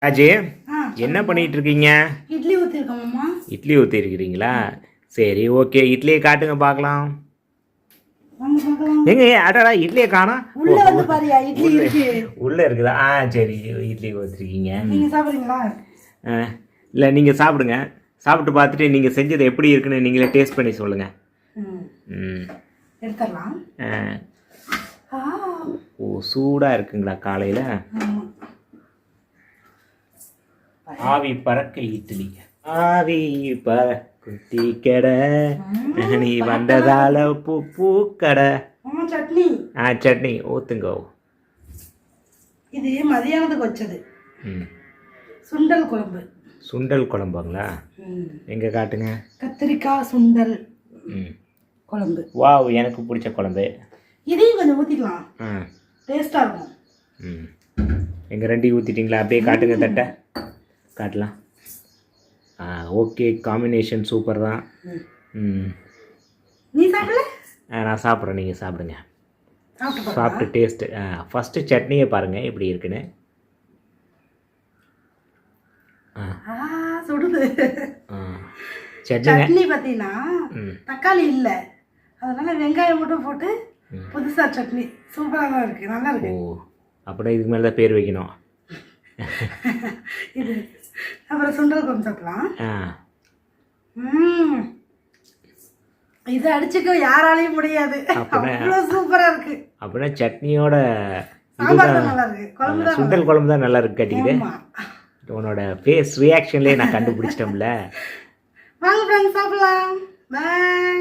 அஜி ஆ, என்ன பண்ணிட்டு இருக்கீங்க? இட்லி ஊற்றிருக்கோம் மாமா. இட்லி ஊற்றி இருக்கிறீங்களா? சரி, ஓகே, இட்லியை காட்டுங்க பார்க்கலாம். வாங்க பார்க்கலாம். எங்க அடடா இட்லியை காணோம். உள்ள வந்து பாரியா இட்லி உள்ள இருக்கு. உள்ள இருக்குதா? சரி, இட்லி ஊற்றிருக்கீங்க. நீங்க சாப்பிடுறீங்களா? இல்லை, நீங்கள் சாப்பிடுங்க. சாப்பிட்டு பார்த்துட்டு நீங்கள் செஞ்சது எப்படி இருக்குன்னு நீங்களே டேஸ்ட் பண்ணி சொல்லுங்கள். ம் எடுத்துடலாம். ஓ, சூடாக இருக்குங்களா காலையில்? ஆவி பறக்க இட்லி, ஆவி பறக்கும் டீ கடை, நீ வந்ததால பூக்கடை. சட்னி. சட்னி ஊற்றுங்க. இது மதியானத்துக்கு வச்சது. ம் சுண்டல் குழம்பு. சுண்டல் குழம்புங்களா? எங்கே காட்டுங்க. கத்திரிக்காய் சுண்டல் குழம்பு. வாவ், எனக்கு பிடிச்ச குழம்பு. இதையும் கொஞ்சம் ஊற்றிக்கலாம், டேஸ்ட்டாக இருக்கும். எங்கள் ரெண்டையும் ஊற்றிட்டிங்களா? அப்படியே காட்டுங்க, தட்டை காட்டலாம். ஓகே, காம்பினேஷன் சூப்பர் தான். நீ சாப்பிடல? நான் சாப்பிட்றேன், நீங்கள் சாப்பிடுங்க. சாப்பிட்டு டேஸ்ட்டு ஃபஸ்ட்டு சட்னியை பாருங்கள் எப்படி இருக்குன்னு. சுடுது. சட்னி பார்த்தீங்கன்னா தக்காளி இல்லை, அதனால வெங்காயம் மட்டும் போட்டு புதுசாக சட்னி சூப்பராக தான் இருக்குது, நல்லா இருக்கு. ஓ, அப்படின்னா இதுக்கு மேலே தான் பேர் வைக்கணும். இது அப்புறம் சுண்டல் குழம்பு சாப்பிடலாம். இது அடிச்சுக்க யாராலையும் முடியாது, அவ்வளோ சூப்பராக இருக்கு. அப்படின்னா சட்னியோட சாம்பார் தான் நல்லா இருக்கு, குழம்பு தான் சுண்டல் குழம்பு தான் நல்லா இருக்கு கட்டிக்குது. உன்னோட ஃபேஸ் ரியாக்ஷன்லேயே நான் கண்டுபிடிச்சிட்டோம்ல. வாங்க ஃப்ரெண்ட்ஸ் சாப்பிடலாம். பாய்.